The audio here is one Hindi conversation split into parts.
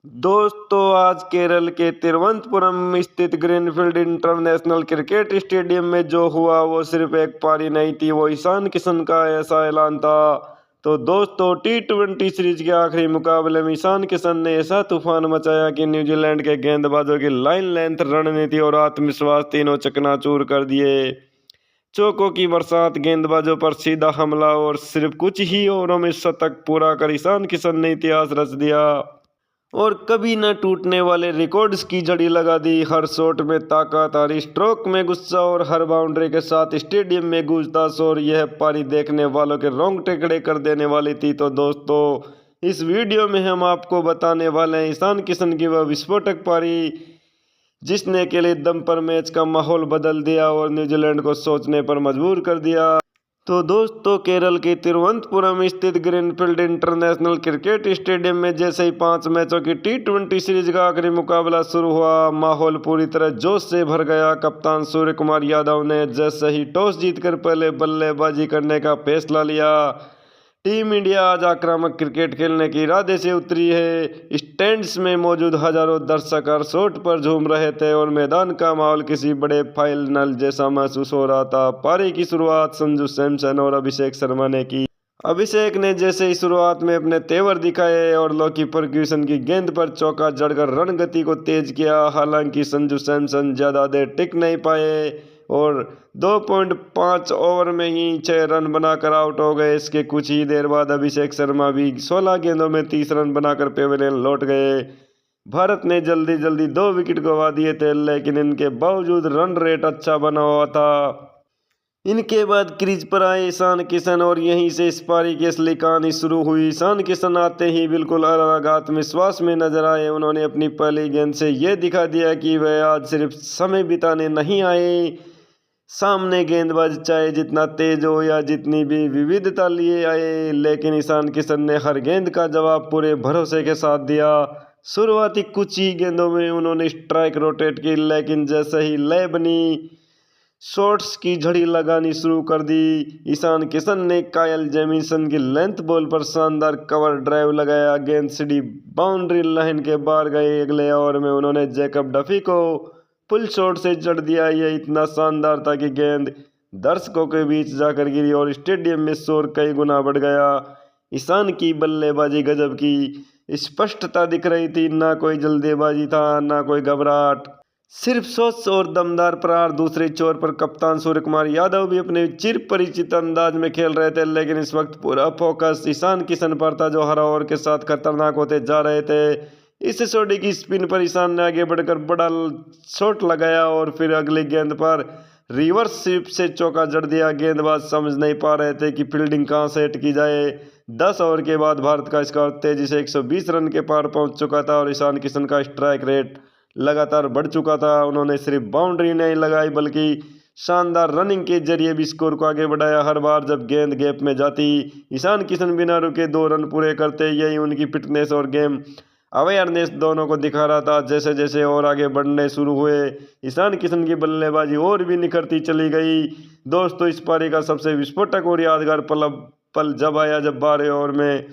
दोस्तों, आज केरल के तिरुवनंतपुरम स्थित ग्रीनफील्ड इंटरनेशनल क्रिकेट स्टेडियम में जो हुआ वो सिर्फ एक पारी नहीं थी, वो ईशान किशन का ऐसा ऐलान था। तो दोस्तों, टी20 सीरीज के आखिरी मुकाबले में ईशान किशन ने ऐसा तूफान मचाया कि न्यूजीलैंड के गेंदबाजों की लाइन लेंथ, रणनीति और आत्मविश्वास तीनों चकनाचूर कर दिए। चौकों की बरसात, गेंदबाजों पर सीधा हमला और सिर्फ कुछ ही ओवरों में शतक पूरा कर ईशान किशन ने इतिहास रच दिया और कभी न टूटने वाले रिकॉर्ड्स की जड़ी लगा दी। हर शॉट में ताकत, हर स्ट्रोक में गुस्सा और हर बाउंड्री के साथ स्टेडियम में गूंजता शोर, यह पारी देखने वालों के रोंगटे खड़े कर देने वाली थी। तो दोस्तों, इस वीडियो में हम आपको बताने वाले हैं ईशान किशन की वह विस्फोटक पारी जिसने अकेले दम पर मैच का माहौल बदल दिया और न्यूजीलैंड को सोचने पर मजबूर कर दिया। तो दोस्तों, केरल के तिरुवनंतपुरम स्थित ग्रीनफील्ड इंटरनेशनल क्रिकेट स्टेडियम में जैसे ही 5 मैचों की टी20 सीरीज का आखिरी मुकाबला शुरू हुआ, माहौल पूरी तरह जोश से भर गया। कप्तान सूर्य कुमार यादव ने जैसे ही टॉस जीतकर पहले बल्लेबाजी करने का फैसला लिया, टीम इंडिया आज आक्रामक क्रिकेट खेलने के इरादे से उतरी है। स्टैंड्स में मौजूद हजारों दर्शक हर शॉट पर झूम रहे थे और मैदान का माहौल किसी बड़े फाइनल जैसा महसूस हो रहा था। पारी की शुरुआत संजू सैमसन और अभिषेक शर्मा ने की। अभिषेक ने जैसे ही शुरुआत में अपने तेवर दिखाए और लॉकी फर्ग्यूसन की गेंद पर चौका जड़कर रणगति को तेज किया। हालांकि संजू सैमसन ज्यादा देर टिक नहीं पाए और 2.5 ओवर में ही 6 रन बनाकर आउट हो गए। इसके कुछ ही देर बाद अभिषेक शर्मा भी 16 गेंदों में 30 रन बनाकर पेविलियन लौट गए। भारत ने जल्दी जल्दी 2 विकेट गंवा दिए थे, लेकिन इनके बावजूद रन रेट अच्छा बना हुआ था। इनके बाद क्रीज पर आए ईशान किशन और यहीं से इस पारी की असली कहानी शुरू हुई। ईशान किशन आते ही बिल्कुल अलग आत्मविश्वास में नजर आए। उन्होंने अपनी पहली गेंद से यह दिखा दिया कि वह आज सिर्फ समय बिताने नहीं आए। सामने गेंदबाज चाहे जितना तेज हो या जितनी भी विविधता लिए आए, लेकिन ईशान किशन ने हर गेंद का जवाब पूरे भरोसे के साथ दिया। शुरुआती कुछ ही गेंदों में उन्होंने स्ट्राइक रोटेट की, लेकिन जैसे ही लय बनी, शॉट्स की झड़ी लगानी शुरू कर दी। ईशान किशन ने कायल जेमिसन की लेंथ बॉल पर शानदार कवर ड्राइव लगाया। गेंद सीधी बाउंड्री लाइन के बाहर गई। अगले ओवर में उन्होंने जैकब डफी को पुल शॉट से जड़ दिया। यह इतना शानदार था कि गेंद दर्शकों के बीच जाकर गिरी और स्टेडियम में शोर कई गुना बढ़ गया। ईशान की बल्लेबाजी गजब की, स्पष्टता दिख रही थी, ना कोई जल्दीबाजी था ना कोई घबराहट, सिर्फ सोच और दमदार प्रहार। दूसरे छोर पर कप्तान सूर्य कुमार यादव भी अपने चिर परिचित अंदाज में खेल रहे थे, लेकिन इस वक्त पूरा फोकस ईशान किशन पर था, जो हर ओवर के साथ खतरनाक होते जा रहे थे। इस सोडी की स्पिन पर ईशान ने आगे बढ़कर बड़ा शॉट लगाया और फिर अगली गेंद पर रिवर्स स्वीप से चौका जड़ दिया। गेंदबाज समझ नहीं पा रहे थे कि फील्डिंग कहां से अटकी जाए। 10 ओवर के बाद भारत का स्कोर तेजी से 120 रन के पार पहुंच चुका था और ईशान किशन का स्ट्राइक रेट लगातार बढ़ चुका था। उन्होंने सिर्फ बाउंड्री नहीं लगाई बल्कि शानदार रनिंग के जरिए भी स्कोर को आगे बढ़ाया। हर बार जब गेंद गैप में जाती, ईशान किशन बिना रुके 2 रन पूरे करते। यही उनकी फिटनेस और गेम अवेयरनेस दोनों को दिखा रहा था। जैसे जैसे और आगे बढ़ने शुरू हुए, ईशान किशन की बल्लेबाजी और भी निखरती चली गई। दोस्तों, इस पारी का सबसे विस्फोटक और यादगार पल जब आया जब 12 ओवर में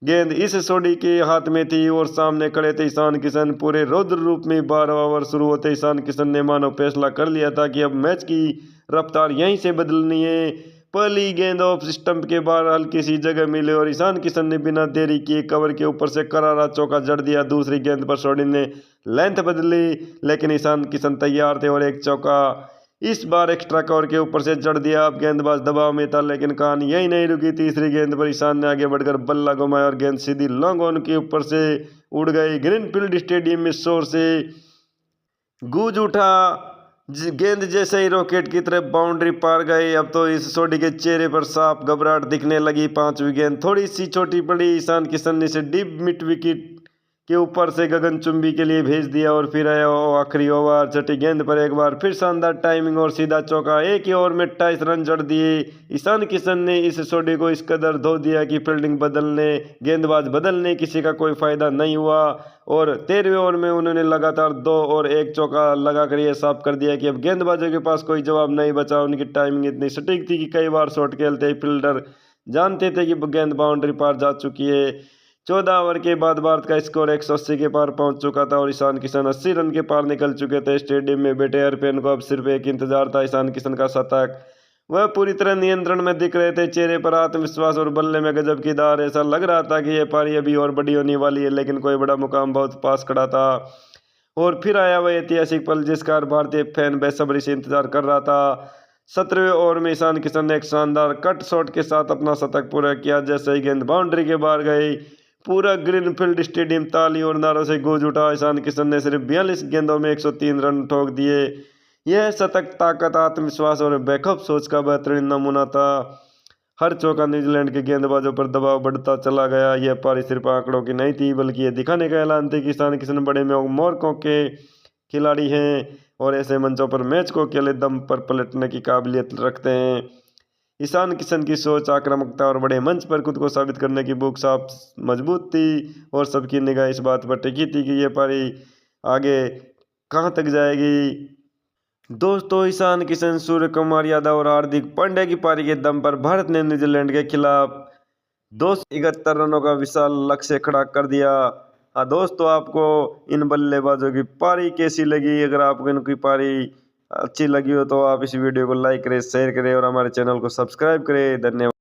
गेंद इस सोडी के हाथ में थी और सामने खड़े थे ईशान किशन। पूरे रौद्र रूप में 12 ओवर शुरू होते ईशान किशन ने मानो फैसला कर लिया था कि अब मैच की रफ्तार यहीं से बदलनी है। पहली गेंद ऑफ स्टंप के बाहर हल्की सी जगह मिले और ईशान किशन ने बिना देरी किए कवर के ऊपर से करारा चौका जड़ दिया। दूसरी गेंद पर सोडी ने लेंथ बदली, लेकिन ईशान किशन तैयार थे और एक चौका इस बार एक्स्ट्रा कवर के ऊपर से जड़ दिया। अब गेंदबाज दबाव में था, लेकिन कहानी यही नहीं रुकी। तीसरी गेंद पर ईशान ने आगे बढ़कर बल्ला घुमाया और गेंद सीधी लॉन्ग ऑन के ऊपर से उड़ गई। ग्रीनफील्ड स्टेडियम में शोर से गूंज उठा। गेंद जैसे ही रॉकेट की तरह बाउंड्री पार गई, अब तो इस सोडी के चेहरे पर साफ घबराहट दिखने लगी। 5वीं गेंद थोड़ी सी छोटी पड़ी। ईशान किशन ने इसे डीप मिड विकेट के ऊपर से गगनचुंबी के लिए भेज दिया और फिर आया आखिरी ओवर। छठी गेंद पर एक बार फिर शानदार टाइमिंग और सीधा चौका। एक ही ओवर में 28 रन जड़ दिए। ईशान किशन ने इस सोडी को इस कदर धो दिया कि फील्डिंग बदलने, गेंदबाज बदलने किसी का कोई फायदा नहीं हुआ और 13वें ओवर में उन्होंने लगातार 2 और 1 चौका लगाकर यह साफ कर दिया कि अब गेंदबाजों के पास कोई जवाब नहीं बचा। उनकी टाइमिंग इतनी सटीक थी कि कई बार शॉट खेलते ही फील्डर जानते थे कि गेंद बाउंड्री पार जा चुकी है। 14 ओवर के बाद भारत का स्कोर 180 के पार पहुंच चुका था और ईशान किशन 80 रन के पार निकल चुके थे। स्टेडियम में बैठे हरफेन को अब सिर्फ एक इंतजार था, ईशान किशन का शतक। वह पूरी तरह नियंत्रण में दिख रहे थे, चेहरे पर आत्मविश्वास और बल्ले में गजब की धार। ऐसा लग रहा था कि यह पारी अभी और बड़ी होने वाली है, लेकिन कोई बड़ा मुकाम बहुत पास खड़ा था। और फिर आया वह ऐतिहासिक पल जिसका भारतीय फैन बेसब्री से इंतजार कर रहा था। 17वें ओवर में ईशान किशन ने एक शानदार कट शॉट के साथ अपना शतक पूरा किया। जैसे ही गेंद बाउंड्री के बाहर गई, पूरा ग्रीनफील्ड स्टेडियम ताली और नारों से गूंज उठा। ईशान किशन ने सिर्फ 42 गेंदों में 103 रन ठोक दिए। यह शतक ताकत, आत्मविश्वास और बेखौफ सोच का बेहतरीन नमूना था। हर चौका न्यूजीलैंड के गेंदबाजों पर दबाव बढ़ता चला गया। यह पारी सिर्फ आंकड़ों की नहीं थी, बल्कि यह दिखाने का ऐलान थी कि ईशान किशन बड़े मोरकों के खिलाड़ी हैं और ऐसे मंचों पर मैच को अकेले दम पर पलटने की काबिलियत रखते हैं। ईशान किशन की सोच, आक्रामकता और बड़े मंच पर खुद को साबित करने की भूख साफ मजबूत थी और सबकी निगाह इस बात पर टिकी थी कि यह पारी आगे कहां तक जाएगी। दोस्तों, ईशान किशन, सूर्य कुमार यादव और हार्दिक पांड्या की पारी के दम पर भारत ने न्यूजीलैंड के खिलाफ 271 रनों का विशाल लक्ष्य खड़ा कर दिया। हाँ दोस्तों, आपको इन बल्लेबाजों की पारी कैसी लगी? अगर आपको इनकी पारी अच्छी लगी हो तो आप इस वीडियो को लाइक करें, शेयर करें और हमारे चैनल को सब्सक्राइब करें। धन्यवाद।